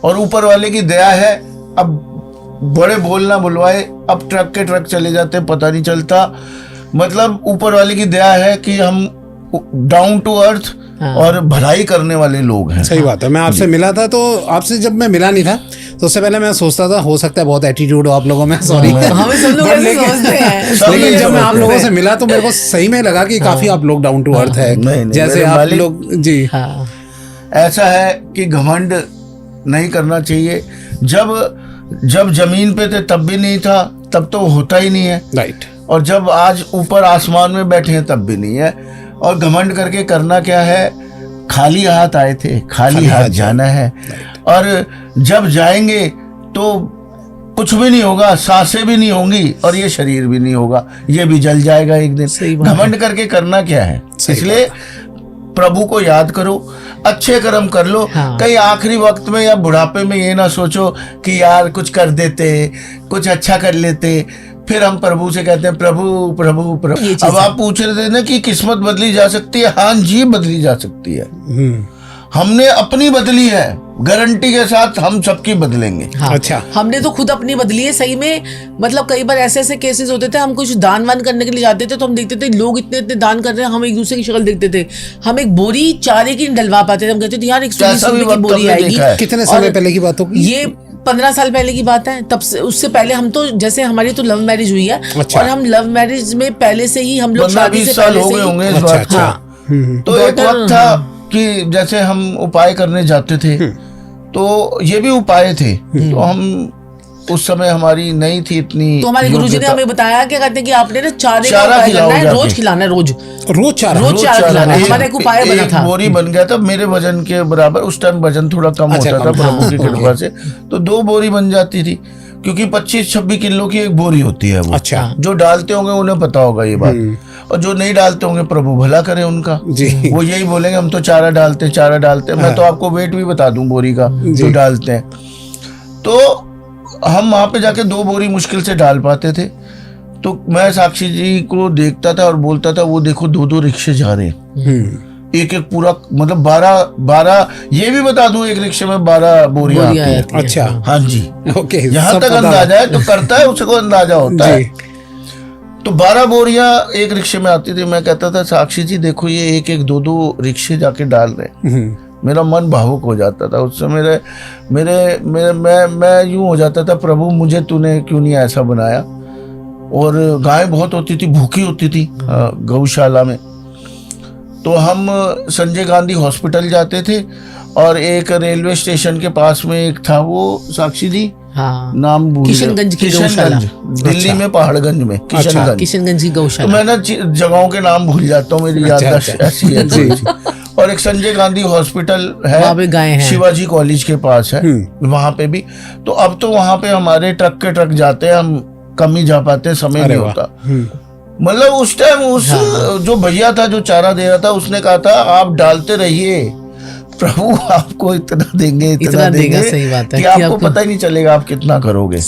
और ऊपर वाले की दया है, अब बड़े बोल ना बुलवाए, अब ट्रक के ट्रक चले जाते, पता नहीं चलता। मतलब ऊपर वाले की दया है कि हम डाउन टू अर्थ और भलाई करने वाले लोग हैं। सही बात है। मैं आपसे मिला था, तो आपसे जब मैं मिला नहीं था तो उससे पहले मैं सोचता था हो सकता है बहुत एटीट्यूड हो आप लोगों में, सॉरी। हमें सब लोग ऐसे सोचते हैं। लेकिन जब मैं आप लोगों से मिला तो मेरे को सही में लगा कि काफी आप लोग डाउन टू अर्थ है। नहीं, जैसे मेरे आप मालिक- लोग जी ऐसा है कि घमंड नहीं करना चाहिए। जब जमीन पे थे तब भी नहीं था, तब तो होता ही नहीं है। राइट। और जब आज ऊपर आसमान में बैठे हैं तब भी नहीं है। और घमंड करके करना क्या है? खाली हाथ आए थे, खाली हाथ जाना है। और जब जाएंगे तो कुछ भी नहीं होगा, सांसें भी नहीं होंगी और ये शरीर भी नहीं होगा, ये भी जल जाएगा एक दिन। घमंड करके करना क्या है? इसलिए प्रभु को याद करो, अच्छे कर्म कर लो। कहीं आखिरी वक्त में या बुढ़ापे में ये ना सोचो कि यार कुछ कर देते, कुछ अच्छा कर लेते, फिर हम प्रभु से कहते हैं प्रभु प्रभु प्रभु। अब आप पूछ रहे थे ना कि किस्मत बदली जा सकती है। हाँ जी, बदली जा सकती है। हमने अपनी बदली है, गारंटी के साथ हम सबकी बदलेंगे। हाँ, अच्छा, हमने तो खुद अपनी बदली है सही में। मतलब कई बार ऐसे ऐसे केसेस होते थे, हम कुछ दान वान करने के लिए जाते थे तो हम देखते थे लोग इतने इतने दान कर रहे हैं, हम एक दूसरे की शक्ल देखते थे, हम एक बोरी चारे की नहीं डलवा पाते थे। हम कहते थे यार 120 रुपए की बोरी आएगी। कितने समय पहले की बात होगी ये? 15 साल पहले की बात है। तब से उससे पहले हम तो, जैसे हमारी तो लव मैरिज हुई है। अच्छा। और हम लव मैरिज में पहले से ही हम लोग 15-20 साल हो गए होंगे इस बात को। तो एक वक्त था कि जैसे हम उपाय करने जाते थे तो ये भी उपाय थे। तो हम उस समय हमारी नहीं थी इतनी, तो हमारे गुरुजी ने हमें बताया, क्या कहते हैं कि आपने ना चारे का चारा उपाय खिलाओ करना है, जाके। रोज खिलाना है, रोज चारा खिलाना है। हमारा एक उपाय बना था। बोरी बन गया था मेरे वजन के बराबर। उस टाइम वजन थोड़ा कम होता था प्रभु की कृपा से, तो 2 बोरी बन जाती थी, क्योंकि 25-26 किलो की एक बोरी होती है वो। अच्छा। जो डालते होंगे उन्हें पता होगा ये बात, और जो नहीं डालते होंगे प्रभु भला करे उनका जी। वो यही बोलेंगे हम तो चारा डालते। मैं तो आपको वेट भी बता दूं बोरी का जो डालते हैं। तो हम वहां पे जाके 2 बोरी मुश्किल से डाल पाते थे। तो मैं साक्षी जी को देखता था और बोलता था वो देखो 2-2 रिक्शे जा रहे हैं, एक पूरा, मतलब 12 ये भी बता दूं एक रिक्शे में 12 बोरियां आती है। अच्छा, हाँ जी, ओके, यहाँ तक अंदाजा है। तो करता है उसको अंदाजा होता है। तो 12 बोरियां एक रिक्शे में आती थी। मैं कहता था साक्षी जी देखो ये एक 2-2 रिक्शे जाके डाल रहे। मेरा मन भावुक हो जाता था उस समय। मैं यूं हो जाता था, प्रभु मुझे तूने क्यों नहीं ऐसा बनाया। और गाय बहुत होती थी, भूखी होती थी गौशाला में। तो हम संजय गांधी हॉस्पिटल जाते थे और एक रेलवे स्टेशन के पास में एक था वो, साक्षी जी नाम भूल, किशनगंज की गौशाला, दिल्ली में पहाड़गंज में किशनगंज की गौशाला। तो मैं ना जगहों के नाम भूल जाता हूँ, मेरी याददाश्त ऐसी है थोड़ी सी। और एक संजय गांधी हॉस्पिटल है, शिवाजी कॉलेज के पास है, वहां पे भी। तो अब तो वहां पे हमारे ट्रक के ट्रक जाते हैं, हम कम ही जा पाते, समय नहीं होता। मतलब उस टाइम जो भैया था जो चारा दे रहा था, उसने कहा था आप डालते रहिए, प्रभु आपको इतना देंगे, इतना देंगे, सही बात है कि आपको पता ही नहीं चलेगा आप कितना करोगे।